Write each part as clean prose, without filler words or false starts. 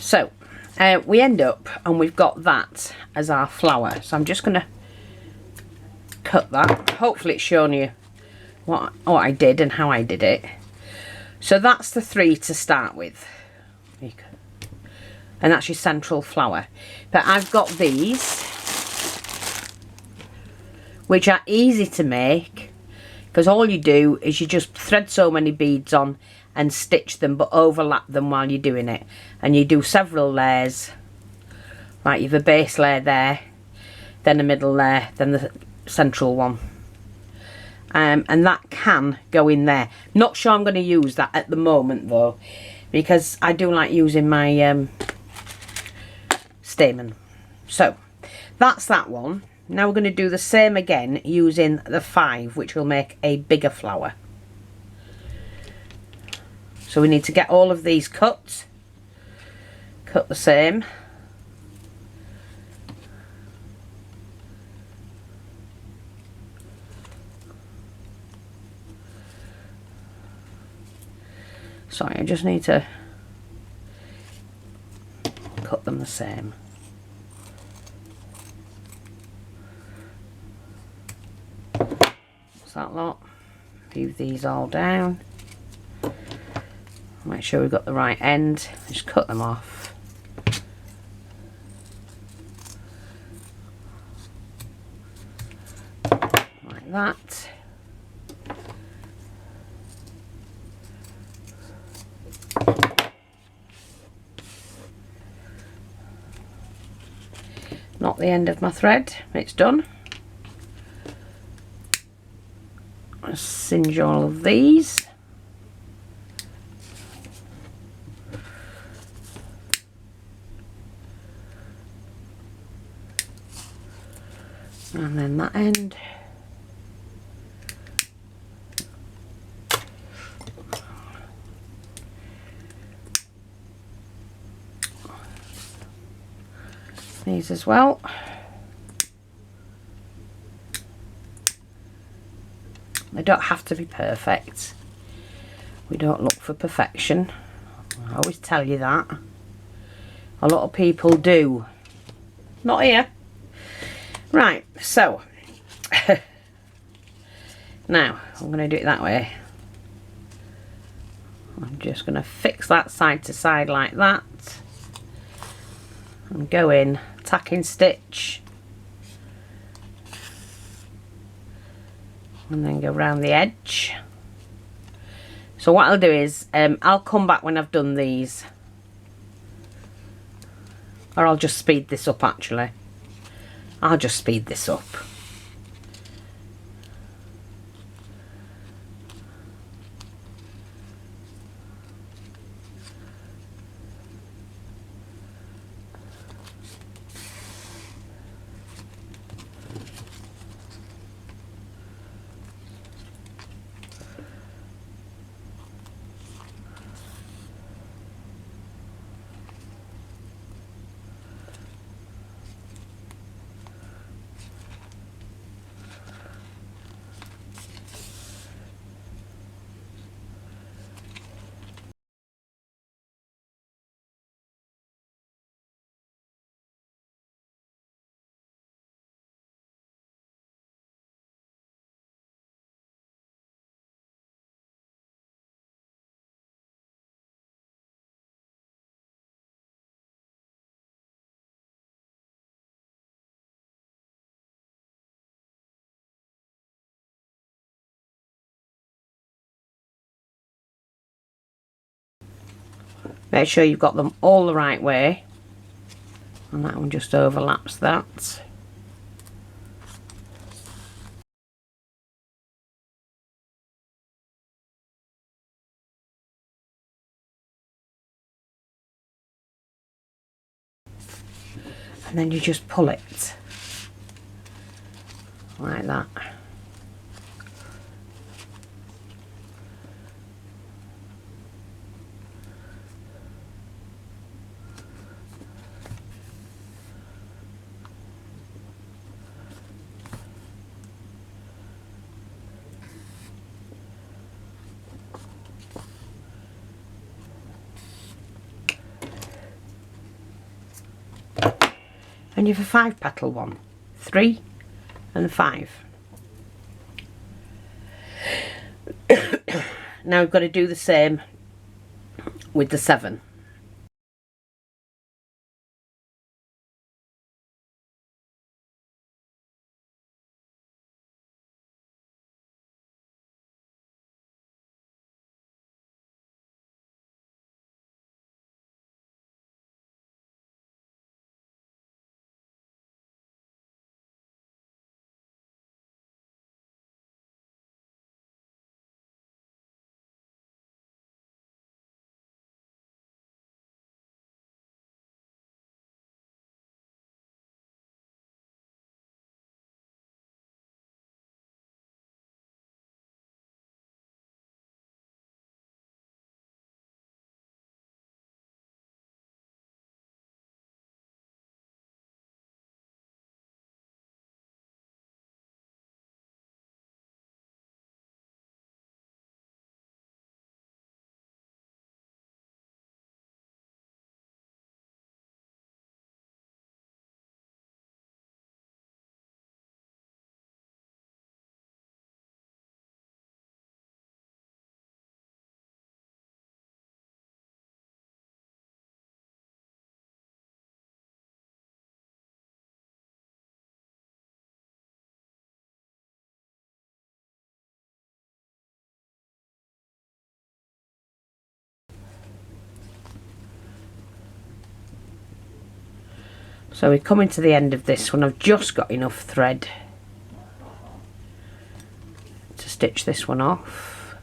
So we end up and we've got that as our flower. So I'm just going to cut that. Hopefully it's shown you what I did and how I did it. So that's the 3 to start with. And that's your central flower. But I've got these, which are easy to make, because all you do is you just thread so many beads on and stitch them, but overlap them while you're doing it. And you do several layers. Right, you have a base layer there, then a middle layer, then the central one. And that can go in there. Not sure I'm going to use that at the moment though, because I do like using my stamen. So that's that one. Now we're going to do the same again using the 5, which will make a bigger flower. So we need to get all of these cut the same. Sorry, I just need to cut them the same. What's that lot? Move these all down. Make sure we've got the right end. Just cut them off. Like that. Not the end of my thread. It's done. I'll singe all of these. And then that end. These as well. They don't have to be perfect. We don't look for perfection. I always tell you that. A lot of people do. Not here. Right, so now I'm going to do it that way. I'm just going to fix that side to side like that and go in, tacking stitch, and then go around the edge. So what I'll do is I'll come back when I've done these, or I'll just speed this up actually. I'll just speed this up. Make sure you've got them all the right way, and that one just overlaps that. And then you just pull it like that. when you have a 5 petal one. 3 and 5. Now we've got to do the same with the 7. So we're coming to the end of this one. I've just got enough thread to stitch this one off.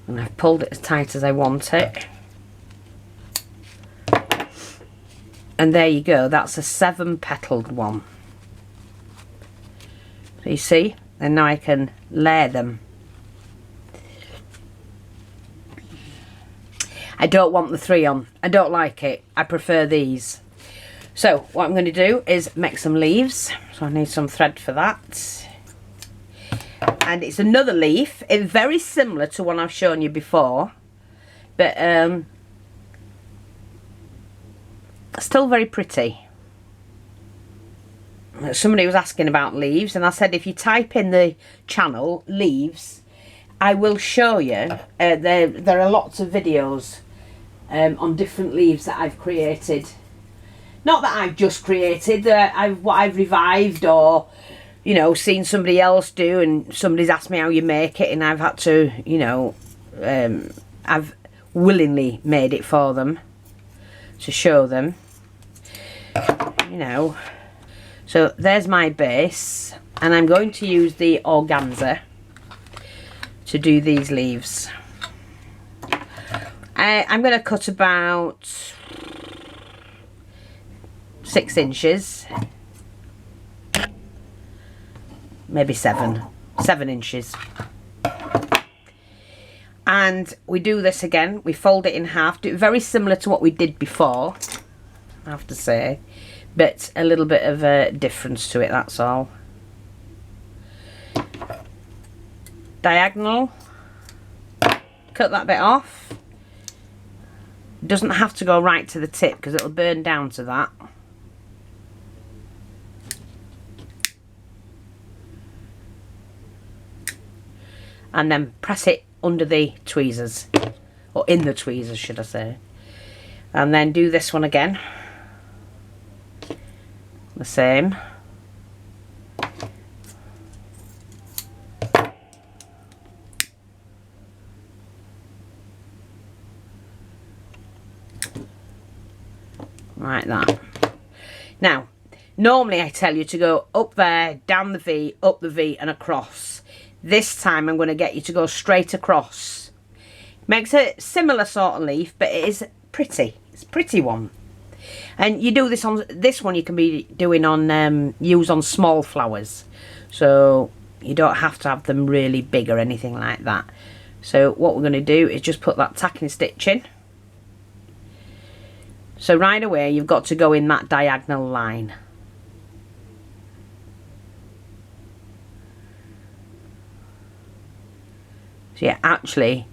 And I've pulled it as tight as I want it. And there you go, that's a 7 petaled one. So you see, and now I can layer them. I don't want the 3 on, I don't like it, I prefer these. So what I'm going to do is make some leaves, so I need some thread for that. And it's another leaf, it's very similar to one I've shown you before, but still very pretty. Somebody was asking about leaves, and I said if you type in the channel leaves, I will show you. There are lots of videos on different leaves that I've created. Not that I've just created, what I've revived, or you know, seen somebody else do, and somebody's asked me how you make it, and I've had to, you know, I've willingly made it for them to show them. You know, so there's my base, and I'm going to use the organza to do these leaves. I'm going to cut about 6 inches, maybe 7 inches, and we do this again. We fold it in half, do it very similar to what we did before, I have to say, but a little bit of a difference to it, that's all. Diagonal, cut that bit off. Doesn't have to go right to the tip because it'll burn down to that. And then press it under the tweezers, or in the tweezers should I say, and then do this one again, the same. Like that. Now, normally I tell you to go up there, down the V, up the V and across. This time I'm going to get you to go straight across. Makes a similar sort of leaf, but it is pretty. It's a pretty one. And you do this on this one, you can be doing on use on small flowers, so you don't have to have them really big or anything like that. So what we're going to do is just put that tacking stitch in, So right away you've got to go in that diagonal line. So you're actually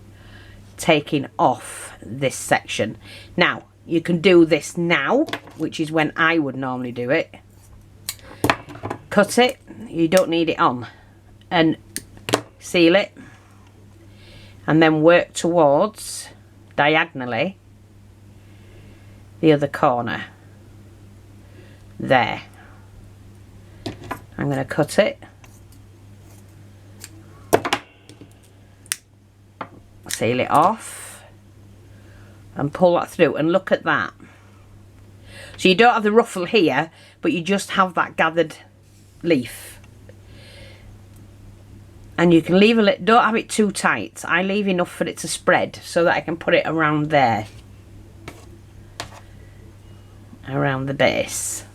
taking off this section. Now you can do this now, which is when I would normally do it. Cut it, you don't need it on, and seal it, and then work towards diagonally the other corner there. I'm going to cut it, seal it off, and pull that through, and look at that. So you don't have the ruffle here, but you just have that gathered leaf. And you can leave a little, don't have it too tight. I leave enough for it to spread so that I can put it around there, around the base.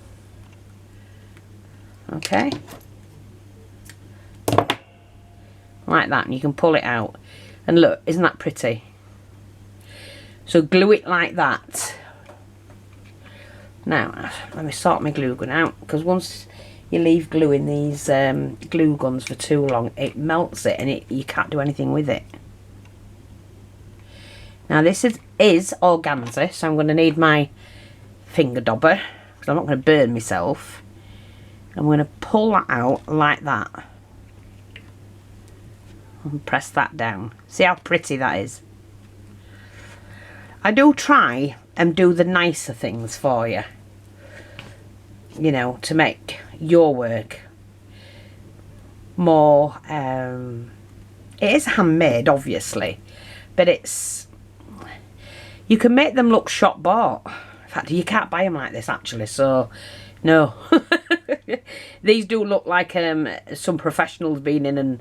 Okay, like that, and you can pull it out, and look, isn't that pretty? So glue it like that. Now let me sort my glue gun out, because once you leave glue in these glue guns for too long, it melts it, and you can't do anything with it. Now this is organza, so I'm going to need my finger dobber, because I'm not going to burn myself. I'm going to pull that out like that and press that down. See how pretty that is? I do try and do the nicer things for you, you know, to make your work more, it is handmade obviously, but it's, you can make them look shop bought. In fact, you can't buy them like this actually, so no. These do look like some professionals been in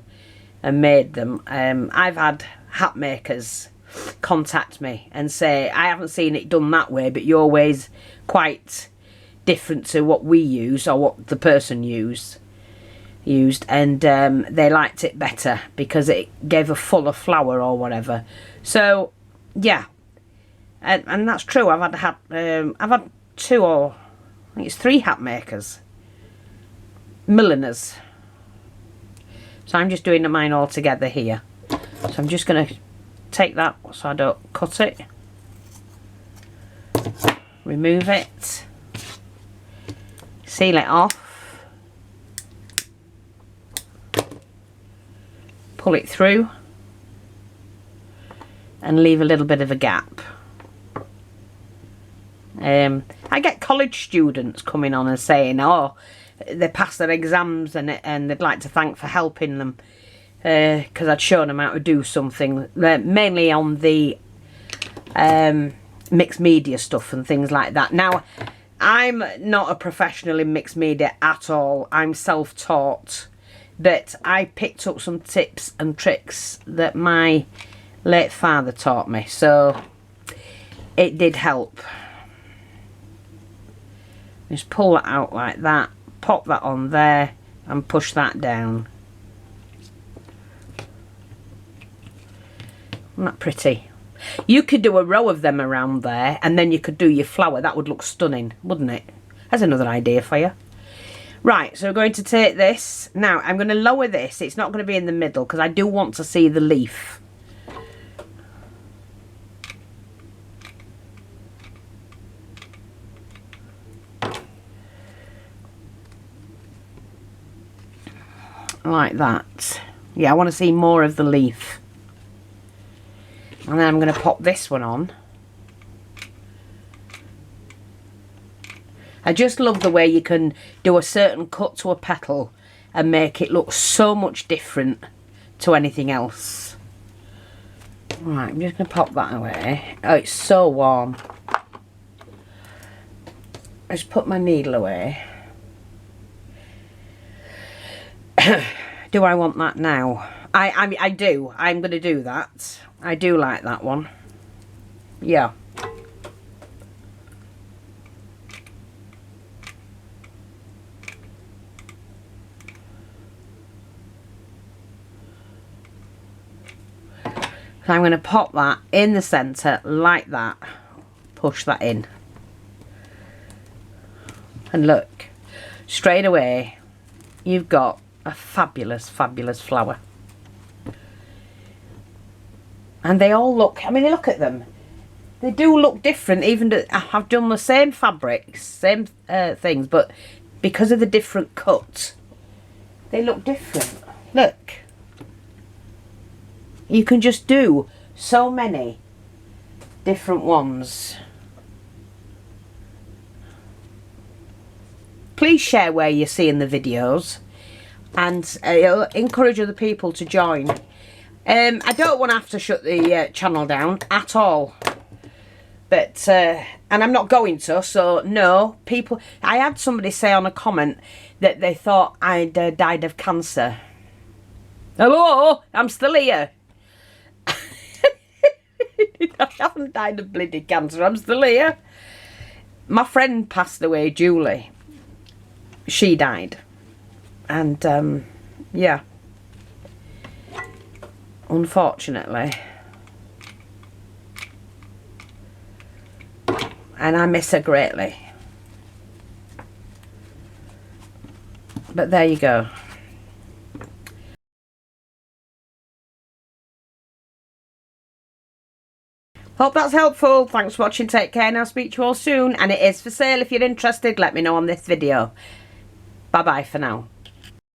and made them. I've had hat makers contact me and say, I haven't seen it done that way, but your way's quite different to what we use, or what the person used, and they liked it better because it gave a fuller flower or whatever. So yeah, and that's true. I've had two, or I think it's 3 hat makers, milliners. So I'm just doing mine all together here. So I'm just going to take that so I don't cut it, remove it, seal it off, pull it through, and leave a little bit of a gap. I get college students coming on and saying, oh, they passed their exams and they'd like to thank for helping them, because I'd shown them how to do something, mainly on the mixed media stuff and things like that. Now, I'm not a professional in mixed media at all. I'm self-taught, but I picked up some tips and tricks that my late father taught me, so it did help. Just pull that out like that, pop that on there, and push that down. Isn't that pretty? You could do a row of them around there, and then you could do your flower. That would look stunning, wouldn't it? That's another idea for you. Right, so we're going to take this. Now, I'm going to lower this. It's not going to be in the middle, because I do want to see the leaf. Like that. Yeah, I want to see more of the leaf. And then I'm going to pop this one on. I just love the way you can do a certain cut to a petal and make it look so much different to anything else. Right, I'm just going to pop that away. Oh, it's so warm. I just put my needle away. Do I want that now? I do. I'm going to do that. I do like that one. Yeah. So I'm going to pop that in the centre like that. Push that in. And look, straight away you've got a fabulous, fabulous flower. And they all look, I mean, look at them. They do look different, even though I've done the same fabrics, same things, but because of the different cut, they look different. Look. You can just do so many different ones. Please share where you're seeing the videos, and encourage other people to join. I don't want to have to shut the channel down at all, but and I'm not going to. So no, people. I had somebody say on a comment that they thought I'd died of cancer. Hello, I'm still here. I haven't died of bloody cancer. I'm still here. My friend passed away, Julie. She died, and yeah, unfortunately, and I miss her greatly. But there you go. Hope that's helpful. Thanks for watching. Take care, and I'll speak to you all soon. And it is for sale. If you're interested, let me know on this video. Bye bye for now.